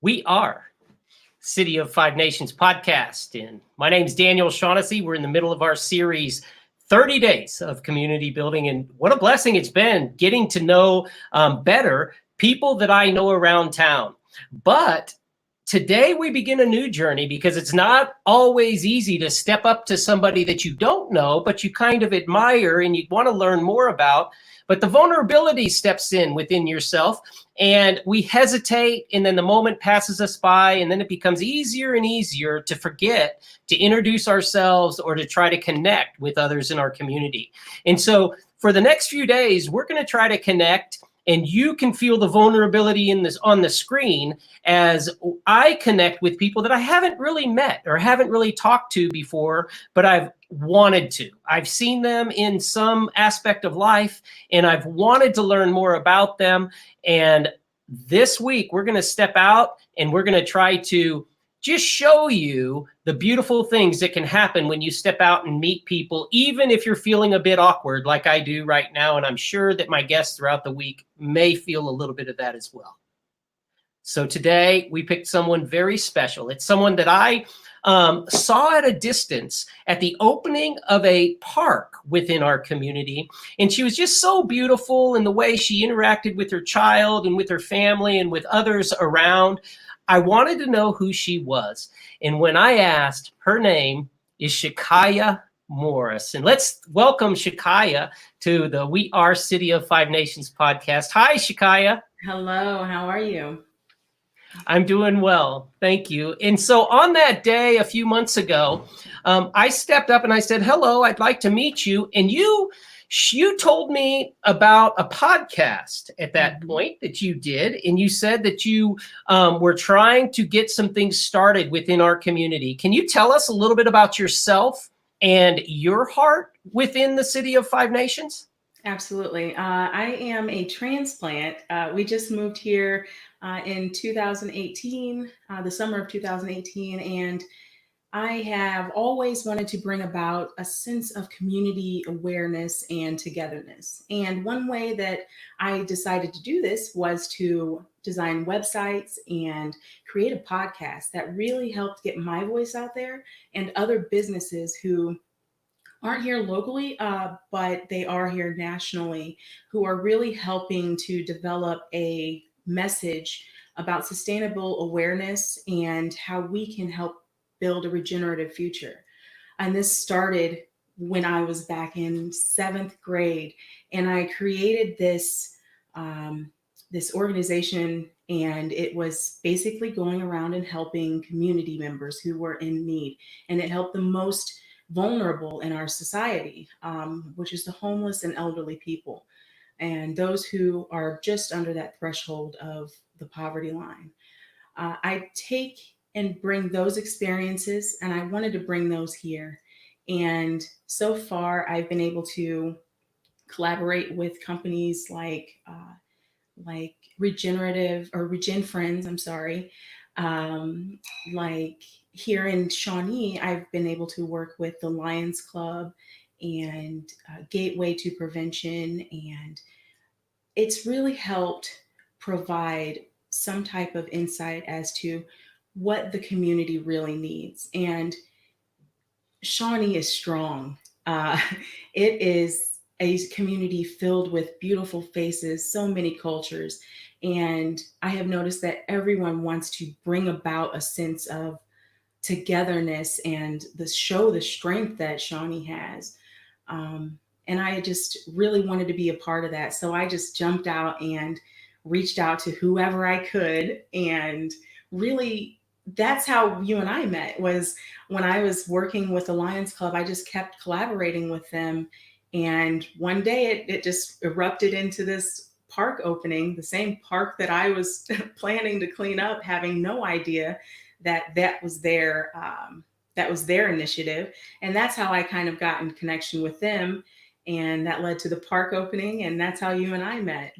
We are City of Five Nations podcast. And my name's Daniel Shaughnessy. We're in the middle of our series, 30 Days of Community Building. And what a blessing it's been getting to know better people that I know around town. But today we begin a new journey because it's not always easy to step up to somebody that you don't know, but you kind of admire and you want to learn more about. But the vulnerability steps in within yourself and we hesitate, and then the moment passes us by, and then it becomes easier and easier to forget to introduce ourselves or to try to connect with others in our community. And so for the next few days, we're going to try to connect, and you can feel the vulnerability in this on the screen as I connect with people that I haven't really met or haven't really talked to before, but I've wanted to. I've seen them in some aspect of life, and I've wanted to learn more about them. And this week, we're going to step out and we're going to try to just show you the beautiful things that can happen when you step out and meet people, even if you're feeling a bit awkward like I do right now. And I'm sure that my guests throughout the week may feel a little bit of that as well. So today we picked someone very special. It's someone that I saw at a distance at the opening of a park within our community. And she was just so beautiful in the way she interacted with her child and with her family and with others around. I wanted to know who she was. And when I asked, her name is Sha'Kiya Morris. And let's welcome Sha'Kiya to the We Are City of Five Nations podcast. Hi, Sha'Kiya. Hello, how are you? I'm doing well. Thank you. And so on that day, a few months ago, I stepped up and I said, hello, I'd like to meet you. And you told me about a podcast at that point that you did. And you said that you were trying to get some things started within our community. Can you tell us a little bit about yourself and your heart within the City of Five Nations? Absolutely. I am a transplant. We just moved here in 2018, the summer of 2018, and I have always wanted to bring about a sense of community awareness and togetherness. And one way that I decided to do this was to design websites and create a podcast that really helped get my voice out there and other businesses who aren't here locally, but they are here nationally, who are really helping to develop a message about sustainable awareness and how we can help build a regenerative future. And this started when I was back in seventh grade, and I created this organization, and it was basically going around and helping community members who were in need, and it helped the most vulnerable in our society, which is the homeless and elderly people, and those who are just under that threshold of the poverty line. I take and bring those experiences, and I wanted to bring those here. And so far, I've been able to collaborate with companies like Regenerative or Regen Friends. I'm sorry. Like here in Shawnee, I've been able to work with the Lions Club and Gateway to Prevention, and it's really helped provide some type of insight as to what the community really needs. And Shawnee is strong. Uh, it is a community filled with beautiful faces, so many cultures. And I have noticed that everyone wants to bring about a sense of togetherness and show the strength that Shawnee has. And I just really wanted to be a part of that. So I just jumped out and reached out to whoever I could. And really, that's how you and I met, was when I was working with the Lions Club. I just kept collaborating with them. And one day it just erupted into this park opening, the same park that I was planning to clean up, having no idea that was their initiative. And that's how I kind of got in connection with them. And that led to the park opening. And that's how you and I met.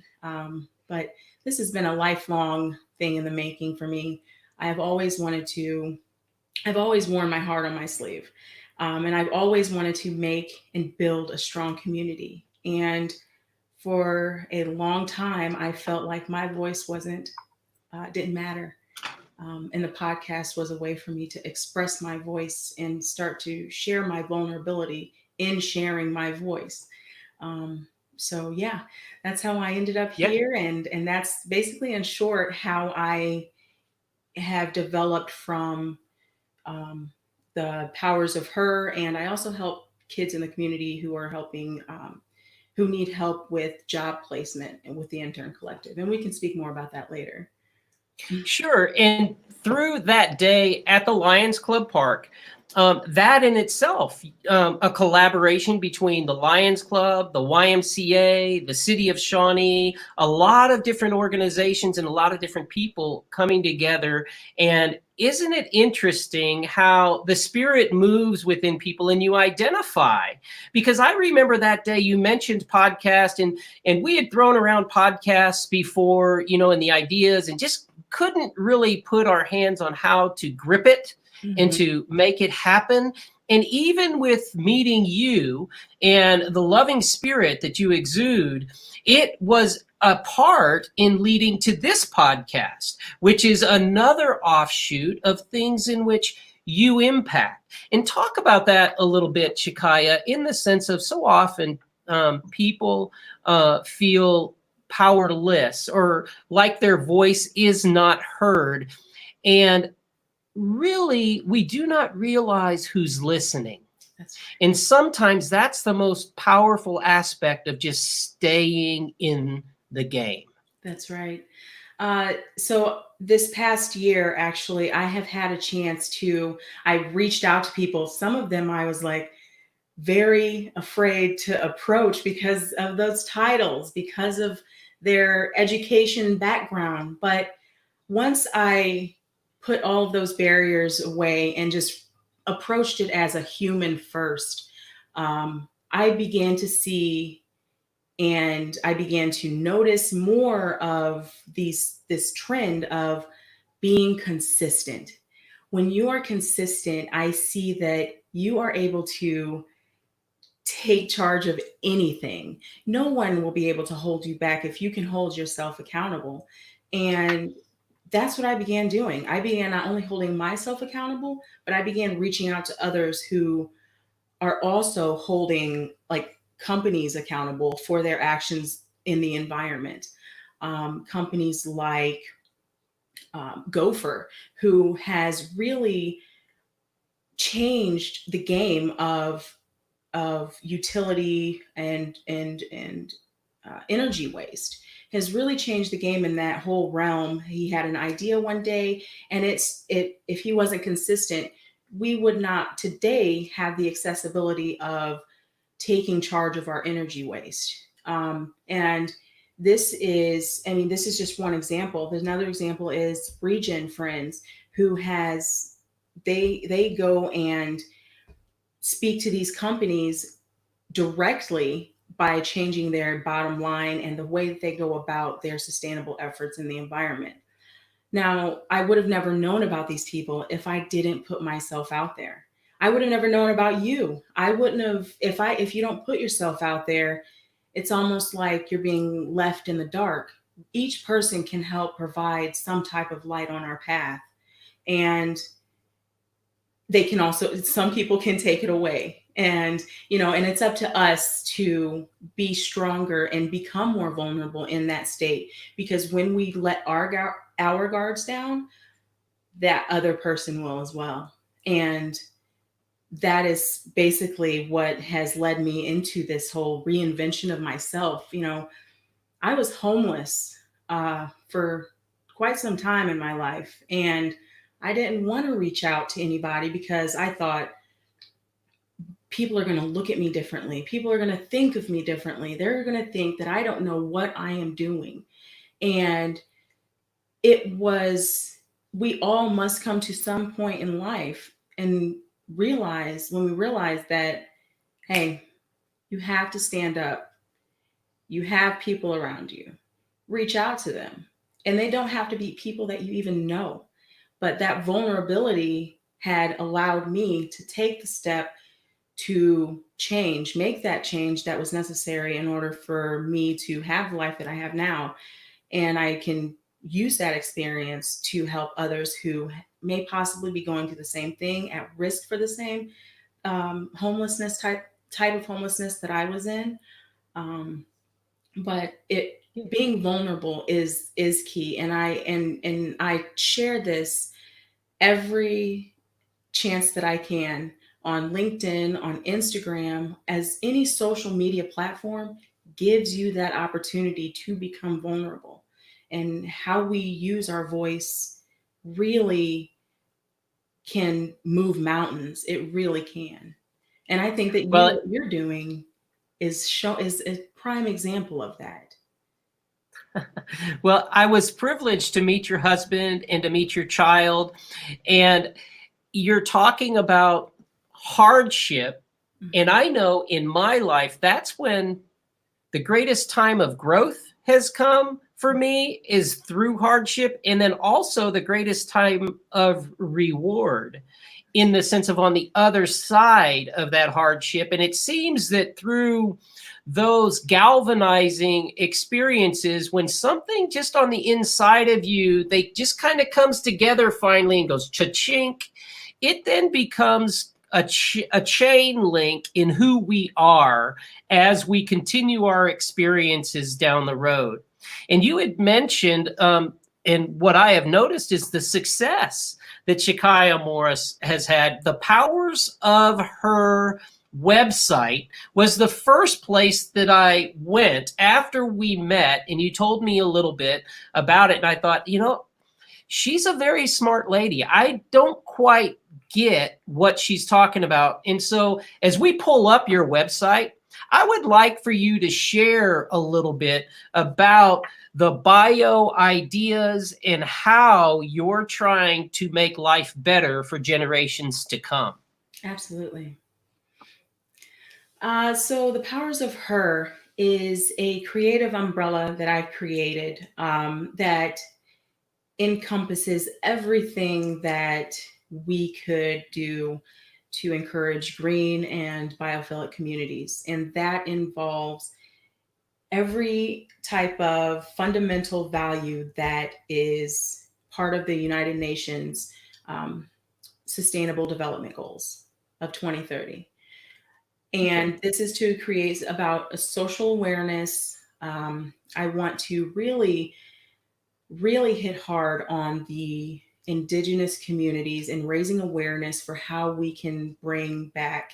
But this has been a lifelong thing in the making for me. I've always worn my heart on my sleeve. And I've always wanted to make and build a strong community. And for a long time, I felt like my voice didn't matter. And the podcast was a way for me to express my voice and start to share my vulnerability in sharing my voice. Um, so yeah, that's how I ended up Yeah. here, and that's basically in short how I have developed from um, the powers of her, and I also help kids in the community who are helping. Who need help with job placement and with the intern collective, and we can speak more about that later. Sure. And through that day at the Lions Club Park, that in itself, a collaboration between the Lions Club, the YMCA, the City of Shawnee, a lot of different organizations and a lot of different people coming together. And isn't it interesting how the spirit moves within people and you identify? Because I remember that day you mentioned podcast, and we had thrown around podcasts before, and the ideas, and just couldn't really put our hands on how to grip it and Mhm. to make it happen. And even with meeting you and the loving spirit that you exude, it was a part in leading to this podcast, which is another offshoot of things in which you impact. And talk about that a little bit, ShaKiya, in the sense of so often people feel powerless or like their voice is not heard. And really, we do not realize who's listening. That's right. And sometimes that's the most powerful aspect of just staying in the game. That's right. So this past year, actually, I have had a chance to. I reached out to people. Some of them I was like very afraid to approach because of those titles, because of their education background. But once I put all of those barriers away and just approached it as a human first, I began to see and I began to notice more of this trend of being consistent. When you are consistent, I see that you are able to take charge of anything. No one will be able to hold you back if you can hold yourself accountable. And that's what I began doing. I began not only holding myself accountable, but I began reaching out to others who are also holding like companies accountable for their actions in the environment. Companies like Gopher, who has really changed the game of utility and energy waste, has really changed the game in that whole realm. He had an idea one day, and if he wasn't consistent, we would not today have the accessibility of taking charge of our energy waste. And this is just one example. There's another example is Regen Friends, who has they go and speak to these companies directly by changing their bottom line and the way that they go about their sustainable efforts in the environment. Now, I would have never known about these people if I didn't put myself out there. I would have never known about you. I wouldn't have if you don't put yourself out there, it's almost like you're being left in the dark. Each person can help provide some type of light on our path. And they can also some people can take it away, and it's up to us to be stronger and become more vulnerable in that state, because when we let our guards down, that other person will as well. And that is basically what has led me into this whole reinvention of myself. I was homeless for quite some time in my life, and I didn't want to reach out to anybody because I thought people are going to look at me differently. People are going to think of me differently. They're going to think that I don't know what I am doing. And we all must come to some point in life and realize that, hey, you have to stand up. You have people around you. Reach out to them. And they don't have to be people that you even know. But that vulnerability had allowed me to take the step to make that change that was necessary in order for me to have the life that I have now. And I can use that experience to help others who may possibly be going through the same thing, at risk for the same homelessness type of homelessness that I was in. Um, but it being vulnerable is key, and I share this every chance that I can on LinkedIn, on Instagram, as any social media platform gives you that opportunity to become vulnerable. And how we use our voice really can move mountains. It really can. And I think that Well, what you're doing is a prime example of that. well, I was privileged to meet your husband and to meet your child. And you're talking about hardship. And Mhm. I know in my life, that's when the greatest time of growth has come for me, is through hardship. And then also the greatest time of reward, in the sense of on the other side of that hardship. And it seems that through those galvanizing experiences, when something just on the inside of you, they just kind of comes together finally and goes cha-chink, it then becomes a chain link in who we are as we continue our experiences down the road. And you had mentioned, and what I have noticed is the success that Sha'Kiya Morris has had. The powers of her website was the first place that I went after we met, and you told me a little bit about it. And I thought, she's a very smart lady. I don't quite get what she's talking about. And so as we pull up your website, I would like for you to share a little bit about the bio ideas and how you're trying to make life better for generations to come. Absolutely. So the powers of her is a creative umbrella that I've created that encompasses everything that we could do to encourage green and biophilic communities. And that involves every type of fundamental value that is part of the United Nations Sustainable Development Goals of 2030. Okay. And this is to create about a social awareness. I want to really hit hard on the indigenous communities and raising awareness for how we can bring back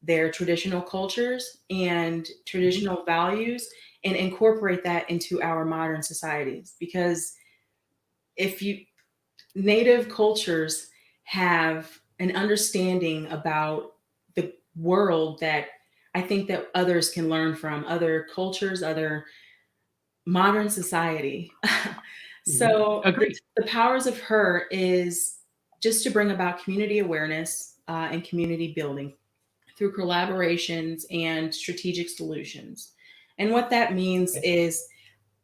their traditional cultures and Mhm. traditional values and incorporate that into our modern societies. Because if you native cultures have an understanding about the world that I think that others can learn from, other cultures, other modern society. Mhm. So Agreed. the powers of her is just to bring about community awareness and community building through collaborations and strategic solutions. And what that means Okay. is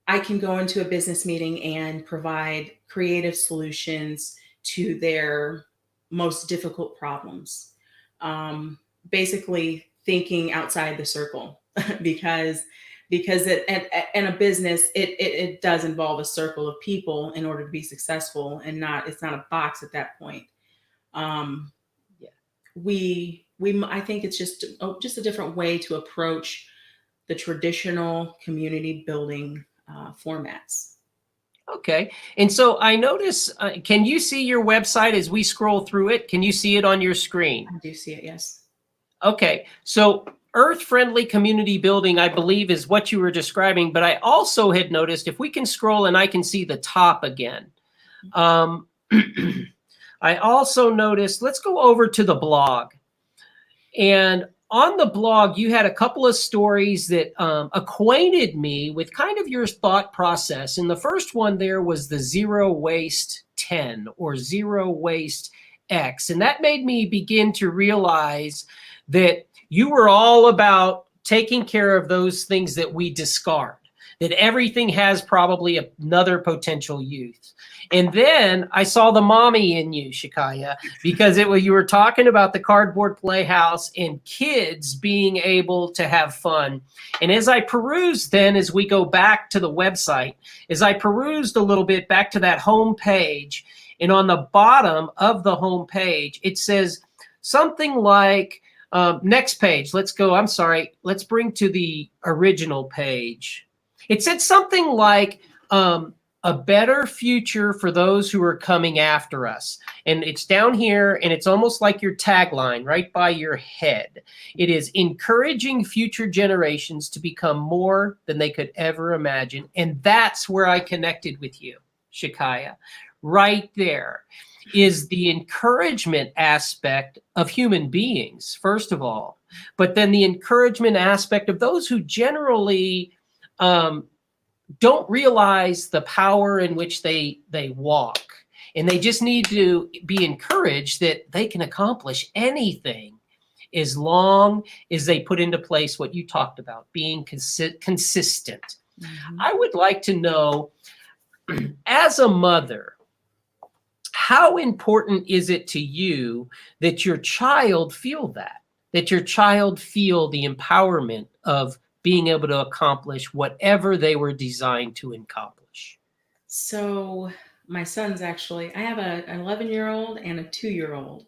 I can go into a business meeting and provide creative solutions to their most difficult problems. Um, Basically, thinking outside the circle, because in a business it does involve a circle of people in order to be successful, and not it's not a box at that point. Um, Yeah. we I think it's just a different way to approach the traditional community building formats. Okay. And so I notice, can you see your website as we scroll through it? Can you see it on your screen? I do see it, yes. Okay. So earth friendly community building, I believe, is what you were describing. But I also had noticed, if we can scroll and I can see the top again. Um, I also noticed, let's go over to the blog. And on the blog, you had a couple of stories that acquainted me with kind of your thought process. And the first one there was the zero waste 10 or zero waste X. And that made me begin to realize that you were all about taking care of those things that we discard. that everything has probably another potential use. And then I saw the mommy in you, Sha'Kiya, because you were talking about the cardboard playhouse and kids being able to have fun. And as I perused then, as we go back to the website, as I perused a little bit back to that home page, and on the bottom of the home page, it says something like, next page, let's go, I'm sorry, let's bring to the original page. It said something like, a better future for those who are coming after us. And it's down here, and it's almost like your tagline right by your head. It is encouraging future generations to become more than they could ever imagine. And that's where I connected with you, ShaKiya. Right there is the encouragement aspect of human beings, first of all, but then the encouragement aspect of those who generally don't realize the power in which they walk. And they just need to be encouraged that they can accomplish anything as long as they put into place what you talked about, being consistent. Mm-hmm. I would like to know, as a mother, how important is it to you that your child feel that your child feel the empowerment of being able to accomplish whatever they were designed to accomplish? So my son's I have an 11-year-old and a 2-year-old.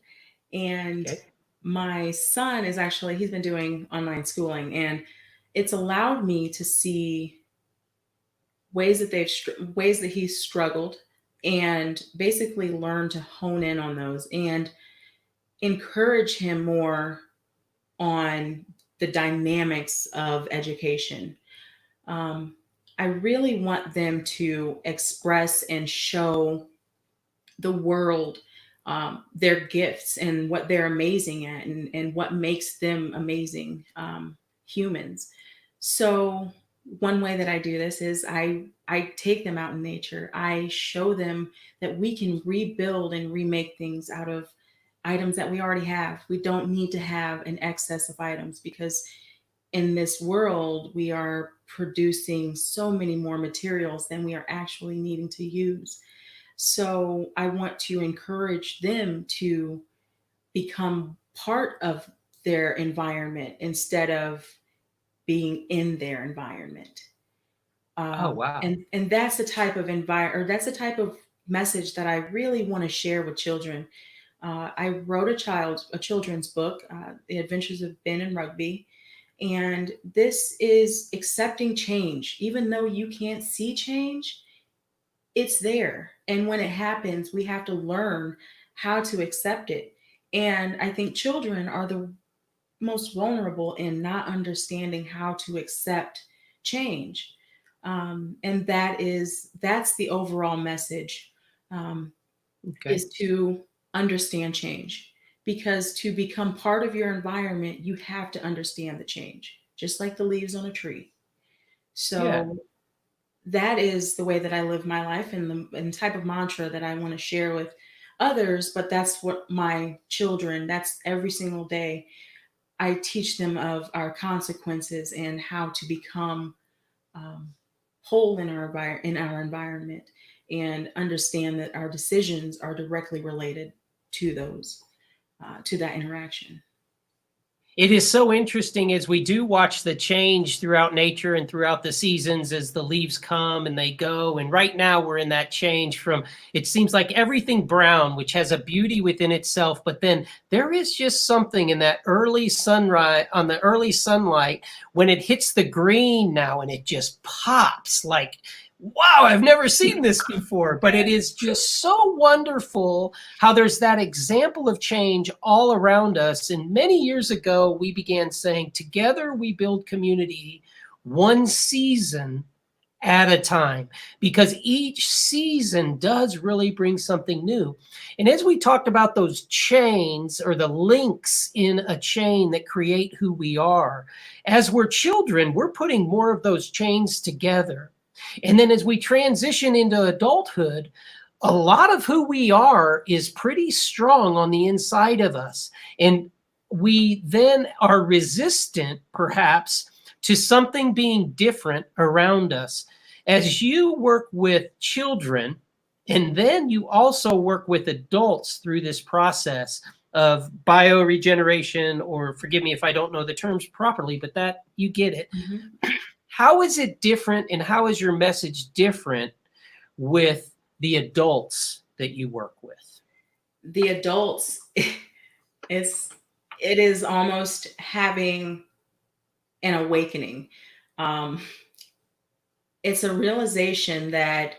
And okay. My son is he's been doing online schooling, and it's allowed me to see ways that he's struggled, and basically learn to hone in on those and encourage him more on the dynamics of education. I really want them to express and show the world their gifts and what they're amazing at, and what makes them amazing humans. So one way that I do this is I take them out in nature. I show them that we can rebuild and remake things out of items that we already have. We don't need to have an excess of items, because in this world, we are producing so many more materials than we are actually needing to use. So I want to encourage them to become part of their environment instead of being in their environment. Oh, wow. And that's the type of that's the type of message that I really want to share with children. I wrote a children's book, The Adventures of Ben and Rugby. And this is accepting change. Even though you can't see change, it's there. And when it happens, we have to learn how to accept it. And I think children are the most vulnerable in not understanding how to accept change. And that's the overall message, is to understand change. Because to become part of your environment, you have to understand the change, just like the leaves on a tree. So that is the way that I live my life, and the type of mantra that I want to share with others. But that's what my children, that's every single day. I teach them of our consequences and how to become whole in our environment, and understand that our decisions are directly related to those. To that interaction. It is so interesting as we do watch the change throughout nature and throughout the seasons as the leaves come and they go. And right now we're in that change from, it seems like everything brown, which has a beauty within itself. But then there is just something in that early sunrise, on the early sunlight, when it hits the green now and it just pops like, wow, I've never seen this before. But it is just so wonderful how there's that example of change all around us. And many years ago, we began saying, together we build community, one season at a time, because each season does really bring something new. And as we talked about those chains, or the links in a chain that create who we are, as we're children, we're putting more of those chains together. And then as we transition into adulthood, a lot of who we are is pretty strong on the inside of us. And we then are resistant, perhaps, to something being different around us. As you work with children, and then you also work with adults through this process of bioregeneration, or forgive me if I don't know the terms properly, but that you get it. Mm-hmm. How is it different, and how is your message different with the adults that you work with? The adults, it is almost having an awakening. It's a realization that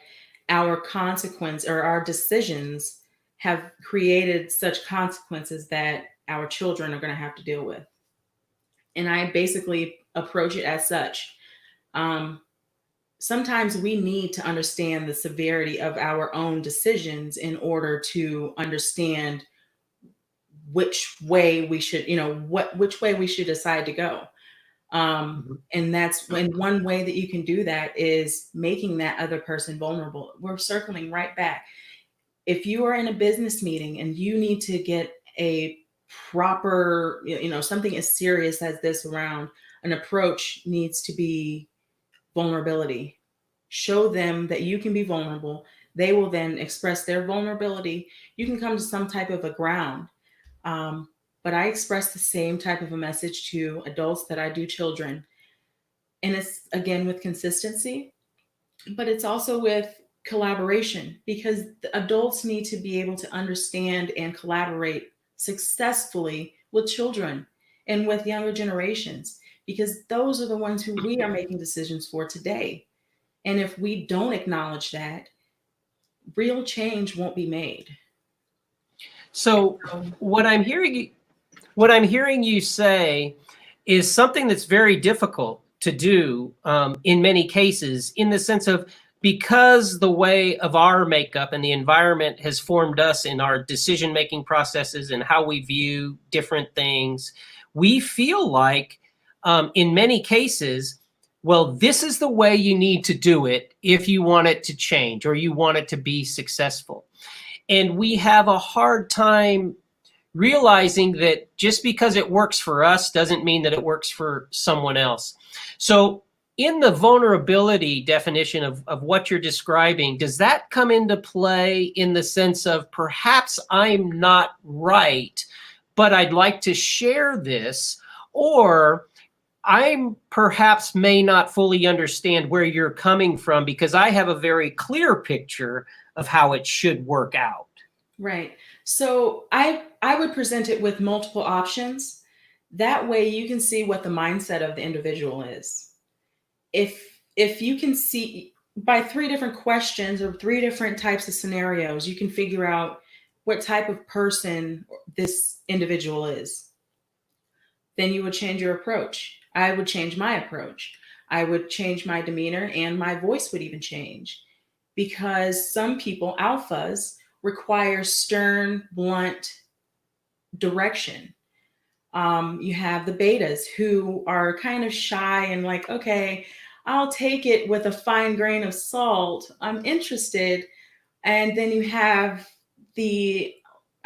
our consequence or our decisions have created such consequences that our children are going to have to deal with. And I basically approach it as such. Sometimes we need to understand the severity of our own decisions in order to understand which way we should, which way we should decide to go. And that's when one way that you can do that is making that other person vulnerable. We're circling right back. If you are in a business meeting and you need to get a proper, something as serious as this around, an approach needs to be vulnerability. Show them that you can be vulnerable. They will then express their vulnerability. You can come to some type of a ground. But I express the same type of a message to adults that I do children. And it's again with consistency, but it's also with collaboration, because the adults need to be able to understand and collaborate successfully with children and with younger generations, because those are the ones who we are making decisions for today. And if we don't acknowledge that, real change won't be made. So what I'm hearing you say is something that's very difficult to do in many cases, in the sense of, because the way of our makeup and the environment has formed us in our decision-making processes and how we view different things, we feel like in many cases, well, this is the way you need to do it if you want it to change or you want it to be successful. And we have a hard time realizing that just because it works for us doesn't mean that it works for someone else. So in the vulnerability definition of what you're describing, does that come into play in the sense of, perhaps I'm not right, but I'd like to share this, or I perhaps may not fully understand where you're coming from because I have a very clear picture of how it should work out? Right. So I would present it with multiple options. That way you can see what the mindset of the individual is. If you can see by 3 different questions or 3 different types of scenarios, you can figure out what type of person this individual is. Then you would change your approach. I would change my approach. I would change my demeanor, and my voice would even change, because some people, alphas, require stern, blunt direction. You have the betas who are kind of shy and like, okay, I'll take it with a fine grain of salt. I'm interested. And then you have the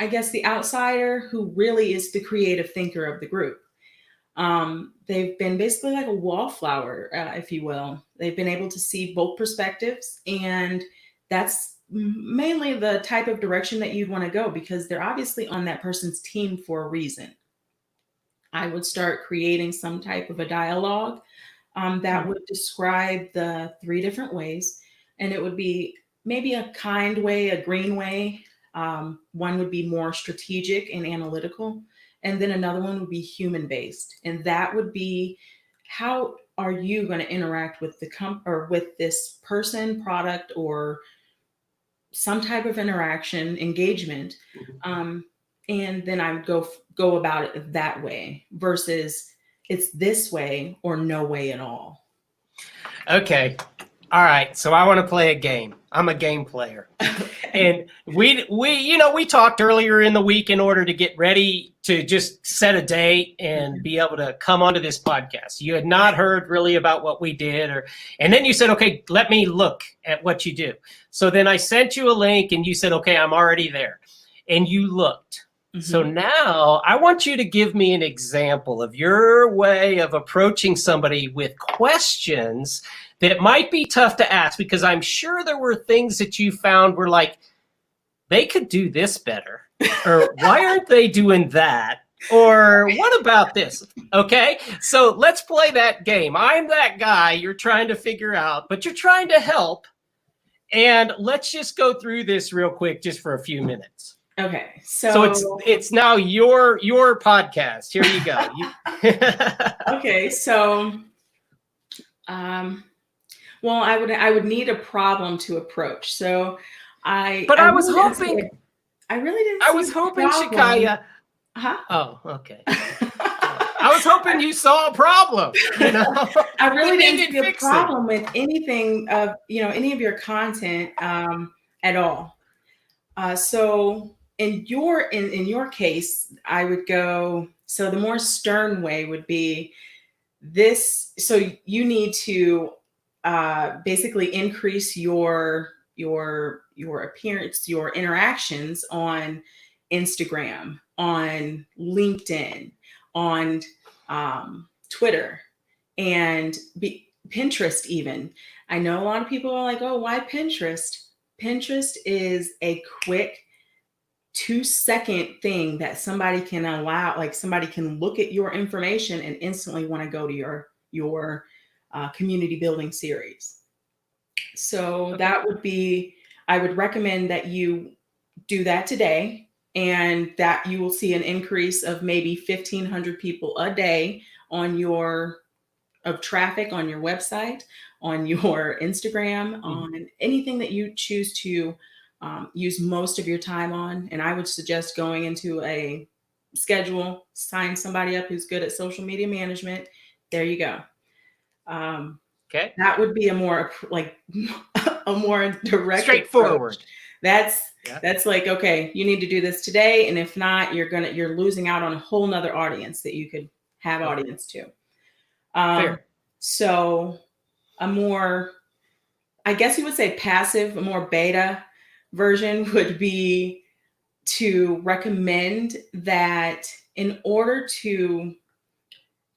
outsider who really is the creative thinker of the group. They've been basically like a wallflower, if you will. They've been able to see both perspectives, and that's mainly the type of direction that you'd want to go, because they're obviously on that person's team for a reason. I would start creating some type of a dialogue that would describe the 3 different ways, and it would be maybe a kind way, a green way. One would be more strategic and analytical, and then another one would be human-based, and that would be, how are you going to interact with or with this person, product, or some type of interaction, engagement, and then I would go about it that way, versus it's this way or no way at all. Okay. All right. So I want to play a game. I'm a game player. And we talked earlier in the week in order to get ready to just set a date and be able to come onto this podcast. You had not heard really about what we did, and then you said, okay, let me look at what you do. So then I sent you a link and you said, okay, I'm already there. And you looked. So Mhm. now I want you to give me an example of your way of approaching somebody with questions that might be tough to ask, because I'm sure there were things that you found were like, they could do this better, or why aren't they doing that? Or what about this? Okay, so let's play that game. I'm that guy you're trying to figure out, but you're trying to help. And let's just go through this real quick, just for a few minutes. Okay, So so it's now your podcast. Here you go. okay, so um, well, I would need a problem to approach. So But I I was really didn't see hoping, a problem. Sha'Kiya. Huh? Oh, okay. I was hoping you saw a problem. I really That didn't needed see a fixing. problem with anything of any of your content at all. So in your case, I would go. So the more stern way would be this. So you need to basically increase your appearance, your interactions on Instagram, on LinkedIn, on Twitter, and Pinterest even. I know a lot of people are like, oh, why Pinterest? Pinterest is a quick 2-second thing that somebody can allow, like somebody can look at your information and instantly want to go to your community building series. So Okay. that would be, I would recommend that you do that today, and that you will see an increase of maybe 1,500 people a day on your of traffic on your website, on your Instagram, Mhm. on anything that you choose to use most of your time on. And I would suggest going into a schedule, sign somebody up who's good at social media management. There you go. Um, Okay. that would be a more like a more direct approach. Straightforward. That's Yeah. that's like, okay, you need to do this today, and if not, you're losing out on a whole nother audience that you could have Okay. audience to. Um, Fair. so a more, I guess you would say passive, a more beta version would be to recommend that in order to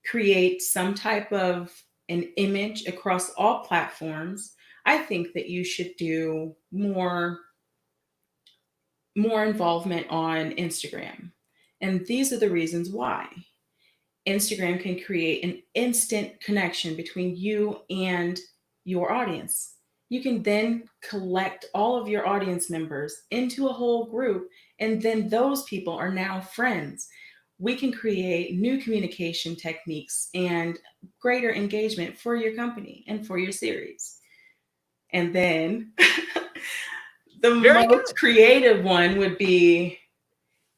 create some type of an image across all platforms, I think that you should do more involvement on Instagram. And these are the reasons why. Instagram can create an instant connection between you and your audience. You can then collect all of your audience members into a whole group, and then those people are now friends. We can create new communication techniques and greater engagement for your company and for your series. And then the Very most good. creative one would be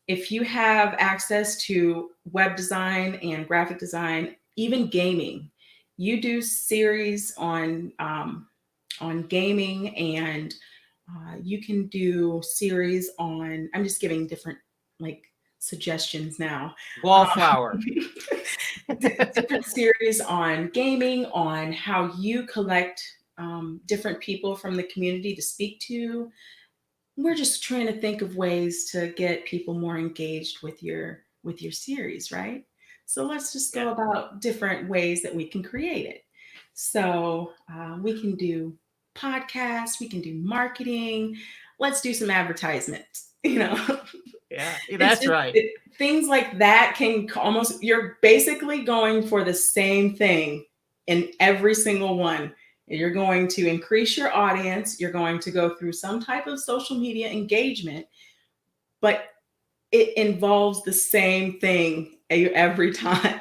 if you have access to web design and graphic design, even gaming. You do series on gaming, and you can do series on. I'm just giving different like suggestions now. Wallflower. Different series on gaming, on how you collect different people from the community to speak to. We're just trying to think of ways to get people more engaged with your series, right? So let's just Yeah. go about different ways that we can create it. So we can do podcasts, we can do marketing. Let's do some advertisements. Yeah. It's That's just right. things like that can almost, you're basically going for the same thing in every single one. You're going to increase your audience, you're going to go through some type of social media engagement, but it involves the same thing every time.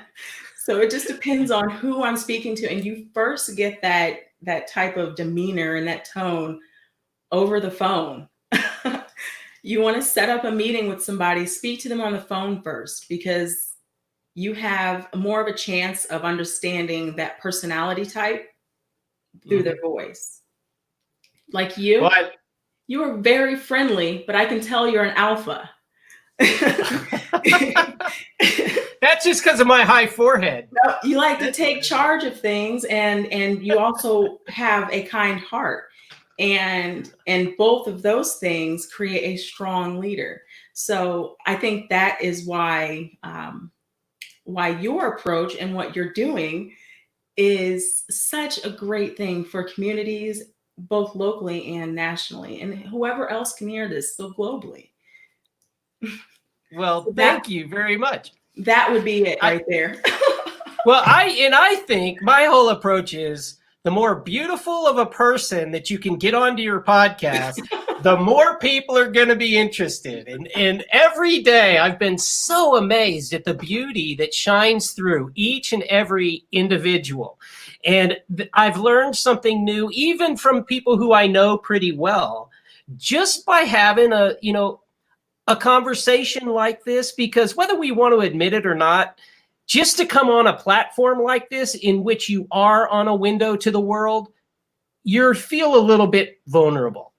So it just depends on who I'm speaking to, and you first get that type of demeanor and that tone over the phone. You want to set up a meeting with somebody, speak to them on the phone first, because you have more of a chance of understanding that personality type through their Mhm. voice. Like Well, you are very friendly, but I can tell you're an alpha. that's just because of my high forehead. You like to That's take charge of things, and you also have a kind heart, and both of those things create a strong leader. So I think that is why your approach and what you're doing is such a great thing for communities, both locally and nationally, and whoever else can hear this, so globally. Well, So thank you very much. that would be it right there. Well, I think my whole approach is the more beautiful of a person that you can get onto your podcast, the more people are going to be interested. And every day I've been so amazed at the beauty that shines through each and every individual. And I've learned something new, even from people who I know pretty well, just by having a conversation like this, because whether we want to admit it or not, just to come on a platform like this in which you are on a window to the world, you feel a little bit vulnerable.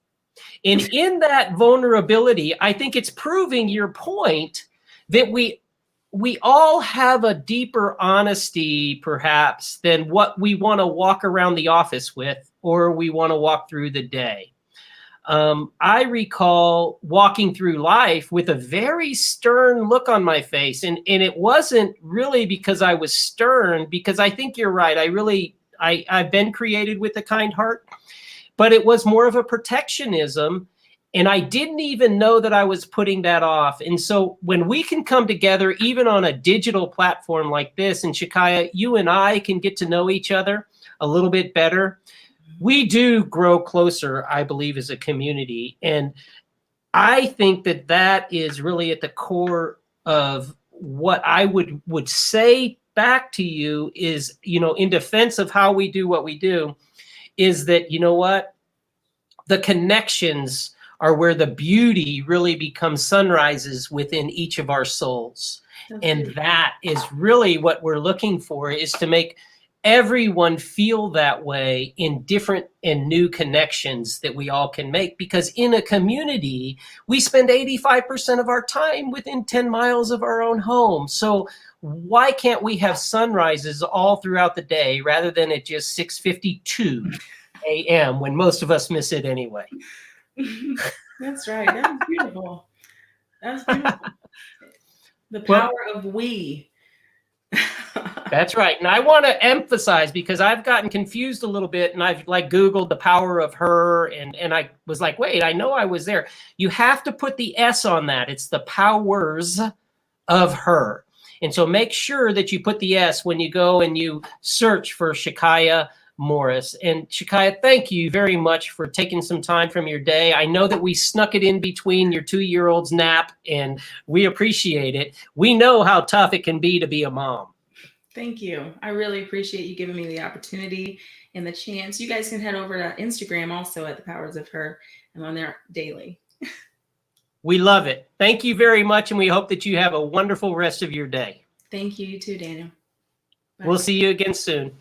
And in that vulnerability, I think it's proving your point that we all have a deeper honesty, perhaps, than what we want to walk around the office with or we want to walk through the day. I recall walking through life with a very stern look on my face. And it wasn't really because I was stern, because I think you're right. I've been created with a kind heart, but it was more of a protectionism. And I didn't even know that I was putting that off. And so when we can come together, even on a digital platform like this, and ShaKiya, you and I can get to know each other a little bit better, we do grow closer, I believe, as a community. And I think that that is really at the core of what I would say back to you is, in defense of how we do what we do, is that, what? The connections are where the beauty really becomes sunrises within each of our souls. And that is really what we're looking for, is to make everyone feel that way in different and new connections that we all can make. Because in a community, we spend 85% of our time within 10 miles of our own home. So why can't we have sunrises all throughout the day rather than at just 6:52 a.m. when most of us miss it anyway? That's right. That's beautiful. That's beautiful. The power of we. That's right. And I want to emphasize, because I've gotten confused a little bit, and I've Googled the power of her, and I was like, wait, I know I was there. You have to put the S on that. It's the powers of her. And so make sure that you put the S when you go and you search for Sha'Kiya Morris. And ShaKiya, thank you very much for taking some time from your day. I know that we snuck it in between your 2-year-old's nap, and we appreciate it. We know how tough it can be to be a mom. Thank you. I really appreciate you giving me the opportunity and the chance. You guys can head over to Instagram also at The Powers of Her. I'm on there daily. We love it. Thank you very much, and we hope that you have a wonderful rest of your day. Thank you, you too, Daniel. Bye. We'll see you again soon.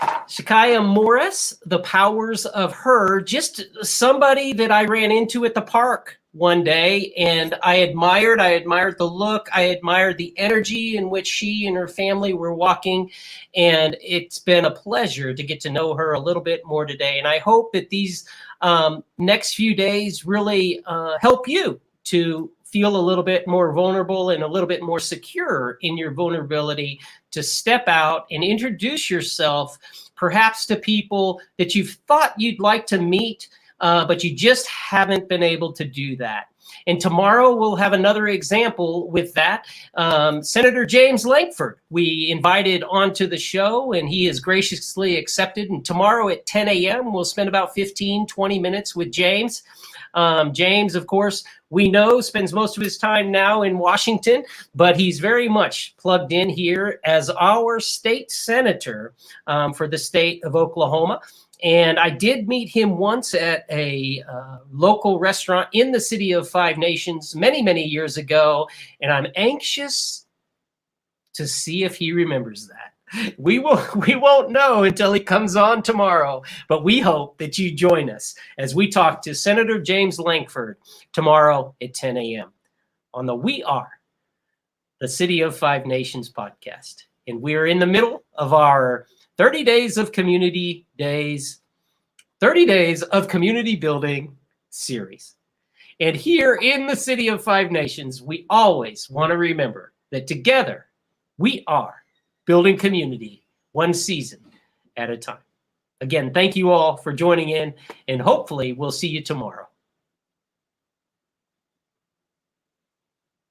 Sha'Kiya Morris, the powers of her, just somebody that I ran into at the park one day, and I admired the look, I admired the energy in which she and her family were walking, and it's been a pleasure to get to know her a little bit more today. And I hope that these next few days really help you to feel a little bit more vulnerable and a little bit more secure in your vulnerability, to step out and introduce yourself perhaps to people that you've thought you'd like to meet, but you just haven't been able to do that. And tomorrow we'll have another example with that. Senator James Lankford, we invited onto the show, and he has graciously accepted. And tomorrow at 10 a.m., we'll spend about 15, 20 minutes with James. James, of course, we know spends most of his time now in Washington, but he's very much plugged in here as our state senator for the state of Oklahoma. And I did meet him once at a local restaurant in the city of Five Nations many, many years ago. And I'm anxious to see if he remembers that. We won't know until he comes on tomorrow, but we hope that you join us as we talk to Senator James Lankford tomorrow at 10 a.m. on the We Are the City of Five Nations podcast. And we're in the middle of our 30 days of community days, 30 days of community building series. And here in the City of Five Nations, we always want to remember that together we are building community one season at a time. Again, thank you all for joining in, and hopefully we'll see you tomorrow.